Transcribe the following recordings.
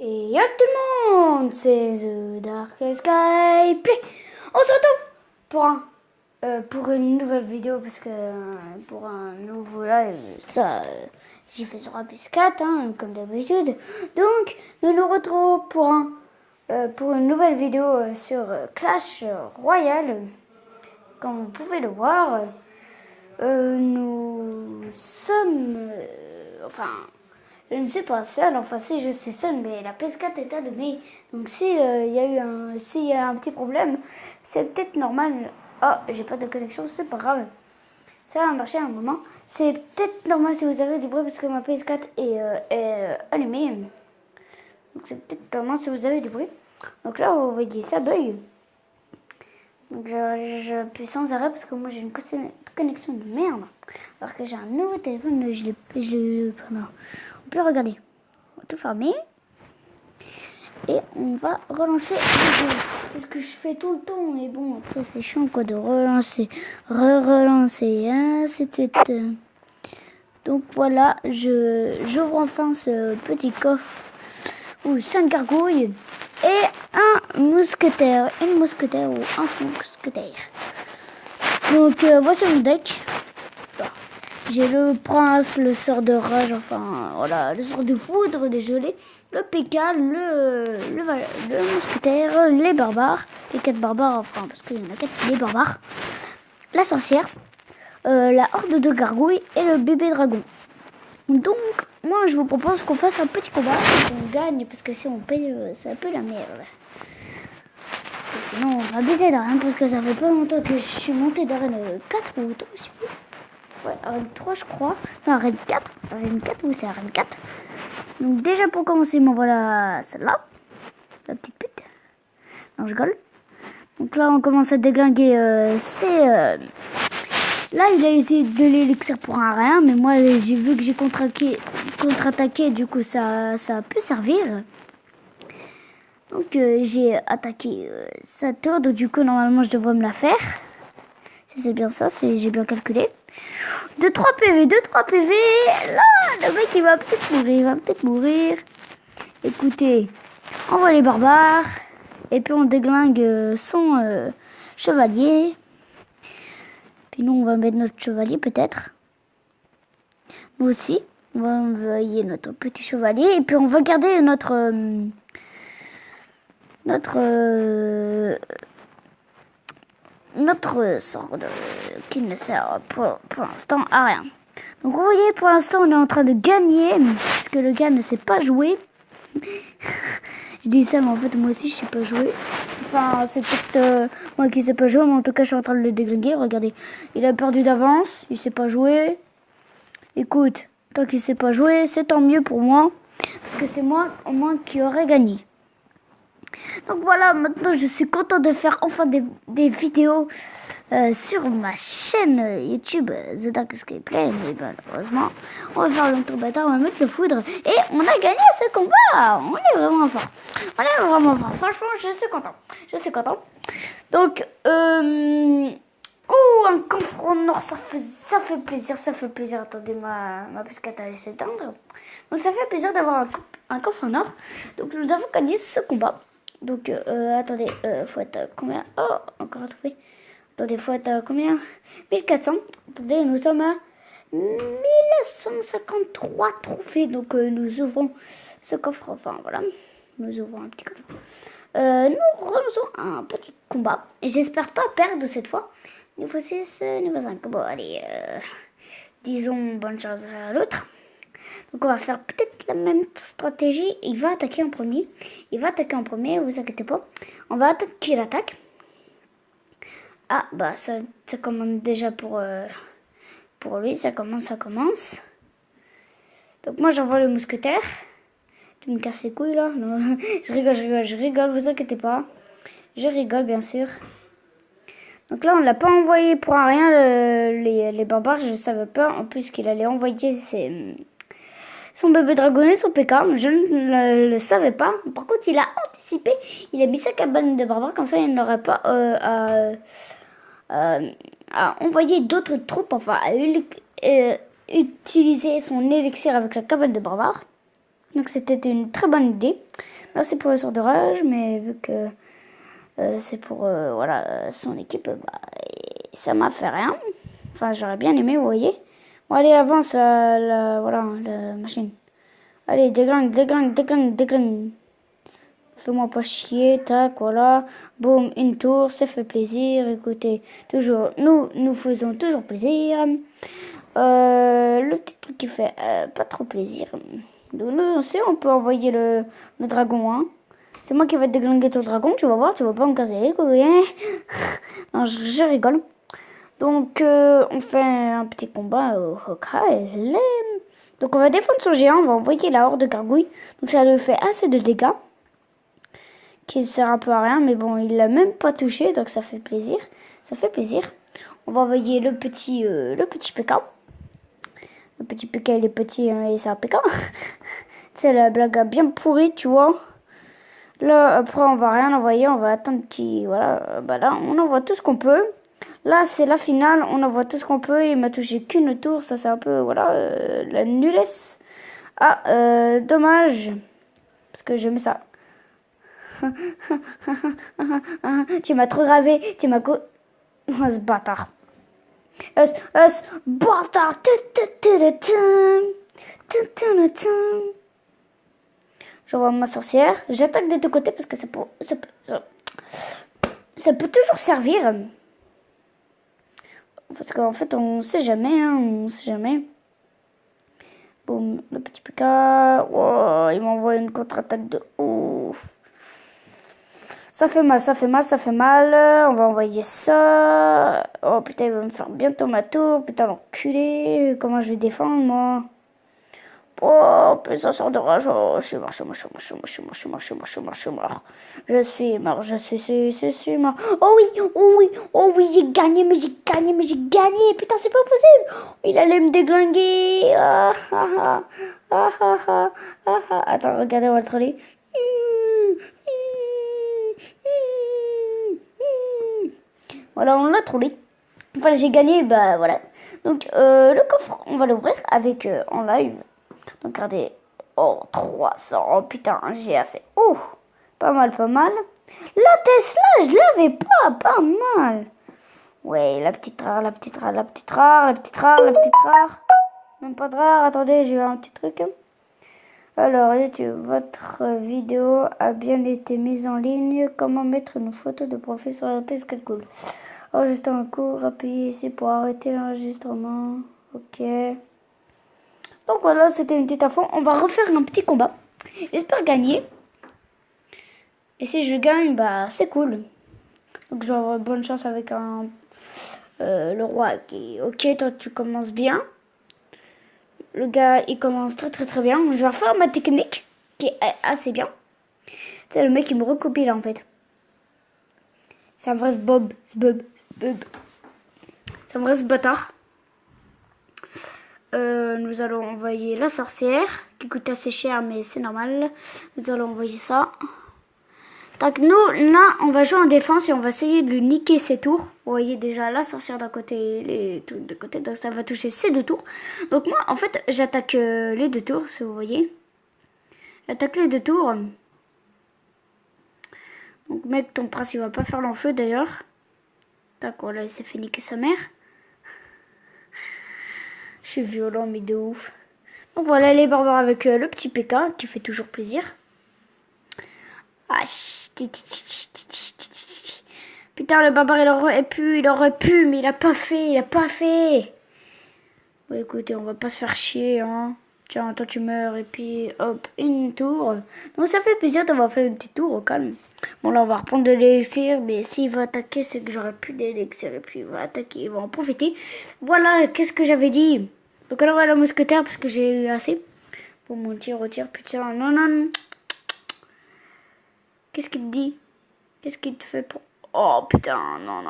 Et y'a tout le monde, c'est The Dark Sky Play. On se retrouve pour une nouvelle vidéo parce que pour un nouveau live, j'y fais sur Abyss 4 comme d'habitude. Donc nous nous retrouvons pour une nouvelle vidéo sur Clash Royale. Comme vous pouvez le voir, nous sommes je ne suis pas seule, enfin si je suis seule, mais la PS4 est allumée. Donc s'il y a un petit problème, c'est peut-être normal. Oh, j'ai pas de connexion, c'est pas grave. Ça va marcher un moment. C'est peut-être normal si vous avez du bruit parce que ma PS4 est allumée. Donc c'est peut-être normal si vous avez du bruit. Donc là, vous voyez, ça bug. Donc j'appuie sans arrêt parce que moi j'ai une connexion de merde. Alors que j'ai un nouveau téléphone, pardon. On peut regarder. On va tout fermer. Et on va relancer le jeu. C'est ce que je fais tout le temps. Mais bon, après c'est chiant quoi de relancer. Relancer. Donc voilà, j'ouvre enfin ce petit coffre où 5 gargouilles et un mousquetaire. Une mousquetaire ou un mousquetaire. Donc voici mon deck. J'ai le prince, le sort de rage, enfin voilà, le sort de foudre dégelé, le PK, le mousquetaire, les barbares, les 4 barbares, enfin parce qu'il y en a 4, les barbares, la sorcière, la horde de gargouilles et le bébé dragon. Donc moi je vous propose qu'on fasse un petit combat et qu'on gagne parce que si on paye c'est un peu la merde. Et sinon on va abuser de rien parce que ça fait pas longtemps que je suis montée d'arène 4 ou 3 aussi. Ouais, Arène 3 je crois. Non, Arène 4. Arène 4 ou c'est Arène 4. Donc déjà pour commencer, voilà celle-là. La petite pute. Non, je rigole. Donc là on commence à déglinguer. Là il a essayé de l'élixir pour un rien. Mais moi j'ai vu que j'ai contre-attaqué. Du coup ça a pu servir. Donc j'ai attaqué sa tour. Donc du coup normalement je devrais me la faire. Si c'est bien ça, j'ai bien calculé. 2-3 PV, 2-3 PV. Là, le mec, il va peut-être mourir. Écoutez, on voit les barbares. Et puis on déglingue son chevalier. Puis nous, on va mettre notre chevalier peut-être. Nous aussi, on va envoyer notre petit chevalier. Et puis on va garder notre sort qui ne sert pour l'instant à rien. Donc vous voyez, pour l'instant on est en train de gagner parce que le gars ne sait pas jouer. Je dis ça mais en fait moi aussi je sais pas jouer. Enfin c'est peut-être moi qui sais pas jouer, mais en tout cas je suis en train de le déglinguer. Regardez, il a perdu d'avance, il sait pas jouer. Écoute, tant qu'il sait pas jouer, c'est tant mieux pour moi parce que c'est moi au moins qui aurais gagné. Donc voilà, maintenant je suis content de faire enfin des vidéos sur ma chaîne YouTube The Dark Sky Play. Mais malheureusement, on va faire le tour bâtard, on va mettre le foudre. Et on a gagné ce combat. On est vraiment fort. On est vraiment fort. Franchement, je suis content. Je suis content. Donc, oh, un coffre en or, ça fait plaisir. Ça fait plaisir. Attendez, ma pescate allait s'éteindre. Donc ça fait plaisir d'avoir un coffre en or. Donc nous avons gagné ce combat. Donc, attendez, faut être combien? Oh, encore à trouver. Attendez, faut être combien? 1400. Attendez, nous sommes à 1153 trophées. Donc, nous ouvrons ce coffre. Enfin, voilà. Nous ouvrons un petit coffre. Nous relançons un petit combat. Et j'espère pas perdre cette fois. Niveau 6, niveau 5. Bon, allez, disons bonne chance à l'autre. Donc on va faire peut-être la même stratégie. Il va attaquer en premier. Vous inquiétez pas. On va attaquer l'attaque. Ah bah ça commence déjà pour lui. Ça commence. Donc moi j'envoie le mousquetaire. Tu me casses les couilles là? Non. je rigole. Vous inquiétez pas. Je rigole bien sûr. Donc là on l'a pas envoyé pour un rien les barbares. Je ne savais pas en plus qu'il allait envoyer son bébé dragonnet, son PK, je ne le savais pas. Par contre, il a anticipé. Il a mis sa cabane de barbares, comme ça il n'aurait pas à envoyer d'autres troupes, enfin à utiliser son élixir avec la cabane de barbares. Donc c'était une très bonne idée. Merci pour le sort de rage, mais vu que c'est pour voilà, son équipe, bah, ça m'a fait rien. Enfin, j'aurais bien aimé, vous voyez. Bon, allez, avance voilà, la machine. Allez, déglingue, déglingue, déglingue, déglingue. Fais-moi pas chier, tac, voilà. Boum, une tour, ça fait plaisir. Écoutez, toujours, nous faisons toujours plaisir. Le petit truc qui fait pas trop plaisir. Donc, nous aussi, on peut envoyer le dragon, hein. C'est moi qui vais déglinguer tout le dragon, tu vas voir, tu vas pas me casser les couilles, hein. Non, je rigole. Donc, on fait un petit combat au KSLM. Donc, on va défendre son géant, on va envoyer la horde de gargouilles. Donc, ça lui fait assez de dégâts. Qui sert un peu à rien, mais bon, il l'a même pas touché, donc ça fait plaisir. Ça fait plaisir. On va envoyer le petit PK. Le petit PK, il est petit et c'est un PK. C'est la blague bien pourrie, tu vois. Là, après, on va rien envoyer, on va attendre qu'il... Voilà, bah là, on envoie tout ce qu'on peut. Là, c'est la finale, on envoie tout ce qu'on peut. Il m'a touché qu'une tour, ça c'est un peu, voilà, la nullesse. Ah, dommage, parce que j'aimais ça. Tu m'as trop gravé, tu m'as... Oh, ce bâtard. Ce bâtard. J'envoie ma sorcière. J'attaque des deux côtés parce que ça peut toujours servir. Parce qu'en fait, on sait jamais, hein, on sait jamais. Boum, le petit PK. Oh, il m'envoie une contre-attaque de ouf. Ça fait mal, ça fait mal, ça fait mal. On va envoyer ça. Oh putain, il va me faire bientôt ma tour. Putain, l'enculé. Comment je vais défendre, moi? Oh, putain, sort de rage. Oh, je suis mort, je suis mort, je suis mort, je suis mort, je suis mort, je suis mort, je suis mort, je suis mort. Je suis mort, je suis mort. Oh oui, oh oui, oh oui, j'ai gagné, mais j'ai gagné, mais j'ai gagné. Putain, c'est pas possible. Il allait me déglinguer. Ah, ah, ah, ah, ah, ah, ah, ah. Attends, regardez, on va le troller. Voilà, on l'a trollé. Enfin, j'ai gagné, bah voilà. Donc, le coffre, on va l'ouvrir avec en live. Donc, regardez. Oh, 300. Oh, putain, j'ai assez. Oh, pas mal, pas mal. La Tesla, je l'avais pas mal. Ouais, la petite rare, la petite rare, la petite rare, la petite rare, la petite rare. Même pas de rare, attendez, j'ai un petit truc. Alors, YouTube, votre vidéo a bien été mise en ligne. Comment mettre une photo de profil sur la piste calcul? Enregistre un cours, appuyez ici pour arrêter l'enregistrement. Ok. Donc voilà, c'était une petite info. On va refaire un petit combat. J'espère gagner. Et si je gagne, bah c'est cool. Donc je vais avoir bonne chance avec le roi qui... Ok, toi tu commences bien. Le gars, il commence très très très bien. Je vais refaire ma technique qui est assez bien. C'est le mec qui me recopie là en fait. C'est un vrai Bob. C'est un vrai bâtard. Nous allons envoyer la sorcière qui coûte assez cher mais c'est normal. Nous allons envoyer ça. Donc nous, là, on va jouer en défense et on va essayer de lui niquer ses tours. Vous voyez déjà la sorcière d'un côté et les trucs de côté. Donc ça va toucher ces deux tours. Donc moi, en fait, j'attaque les deux tours, si vous voyez. J'attaque les deux tours. Donc mec, ton prince, il va pas faire l'enfeu d'ailleurs. Tac, voilà, il s'est fait niquer sa mère. Je suis violent, mais de ouf. Donc voilà, les barbares avec le petit PK qui fait toujours plaisir. Ah, putain, le barbare, il aurait pu, mais il a pas fait. Bon, écoutez, on va pas se faire chier, hein. Tiens, toi tu meurs, et puis hop, une tour. Donc ça fait plaisir d'avoir fait une petite tour au calme. Bon, là, on va reprendre de l'élixir, mais s'il va attaquer, c'est que j'aurai plus d'élixir, et puis il va attaquer, il va en profiter. Voilà, qu'est-ce que j'avais dit? Donc alors, la mousquetaire, parce que j'ai eu assez. Bon, mon tir, retire, putain, non. Qu'est-ce qu'il te dit? Qu'est-ce qu'il te fait pour... Oh putain, non.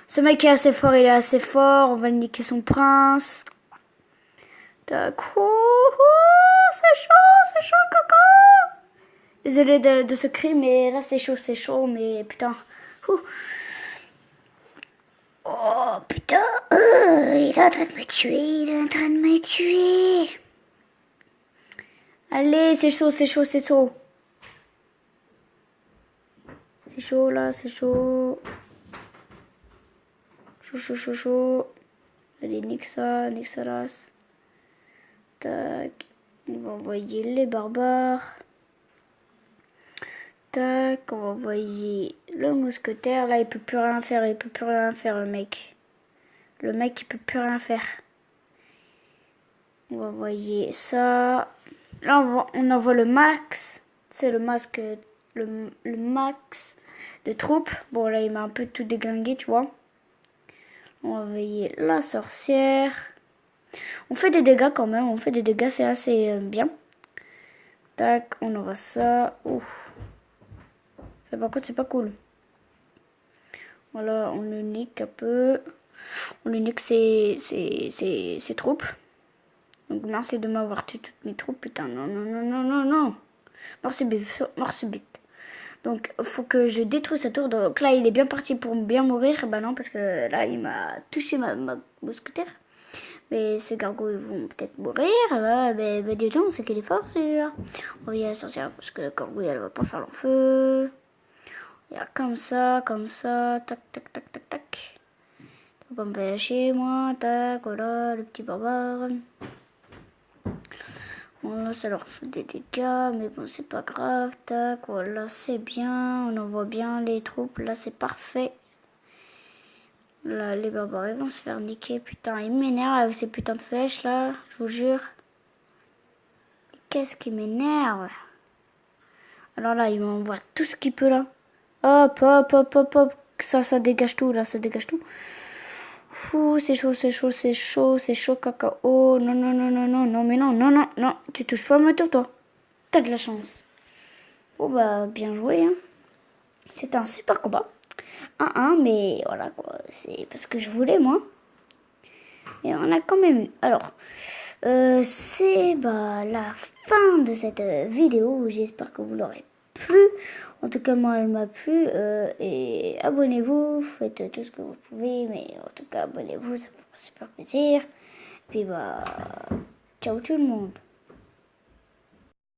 Ce mec est assez fort, il est assez fort. On va niquer son prince. Tac. C'est chaud, coco. Désolé de ce cri, mais là c'est chaud, mais putain. Ouh. Oh putain, il est en train de me tuer, Allez, c'est chaud, c'est chaud, c'est chaud. C'est chaud là, c'est chaud. Chaud, chaud, chaud, chaud. Allez, nique ça là. Tac. On va envoyer les barbares. Tac, on va envoyer le mousquetaire. Là, il peut plus rien faire, il peut plus rien faire, le mec. Le mec, il peut plus rien faire. On va envoyer ça. Là, on envoie le max. C'est le masque, le max de troupes. Bon, là, il m'a un peu tout déglingué, tu vois. On va envoyer la sorcière. On fait des dégâts quand même. On fait des dégâts, c'est assez bien. Tac, on envoie ça. Ouf. Ça, par contre, c'est pas cool. Voilà, on le nique un peu. On le nique ses troupes. Donc merci de m'avoir tué toutes mes troupes. Putain, non, non, non, non, non, non. Merci bip. Donc faut que je détruise sa tour. Donc là, il est bien parti pour bien mourir. Bah non, parce que là, il m'a touché ma mousquetaire. Mais ces gargoyles vont peut-être mourir. Mais dis donc, c'est qu'il est fort celui-là. On va y aller sortir parce que la gargouille, elle va pas faire l'enfeu. Il y a comme ça, tac, tac, tac, tac, tac. Faut pas me faire chier, moi, tac, voilà, le petit barbare. Bon, là, ça leur fait des dégâts, mais bon, c'est pas grave, tac, voilà, c'est bien. On envoie bien les troupes, là, c'est parfait. Là, les barbares, ils vont se faire niquer, putain, ils m'énervent avec ces putains de flèches, là, je vous jure. Qu'est-ce qui m'énerve? Alors là, il m'envoie tout ce qu'il peut, là. Hop, hop, hop, hop, hop. Ça dégage tout, là, ça dégage tout. Ouh, c'est chaud, c'est chaud, c'est chaud, c'est chaud, cacao. Non, non, non, non, non, non, mais non, non, non, non. Tu touches pas à ma tour, toi. T'as de la chance. Bon, bah, bien joué, hein. C'était un super combat. 1-1, mais voilà, quoi. C'est parce que je voulais, moi. Et on a quand même eu. Alors, c'est bah, la fin de cette vidéo. J'espère que vous l'aurez plu. En tout cas, moi, elle m'a plu. Et abonnez-vous. Faites tout ce que vous pouvez. Mais en tout cas, abonnez-vous. Ça me fera super plaisir. Puis, bah, ciao tout le monde.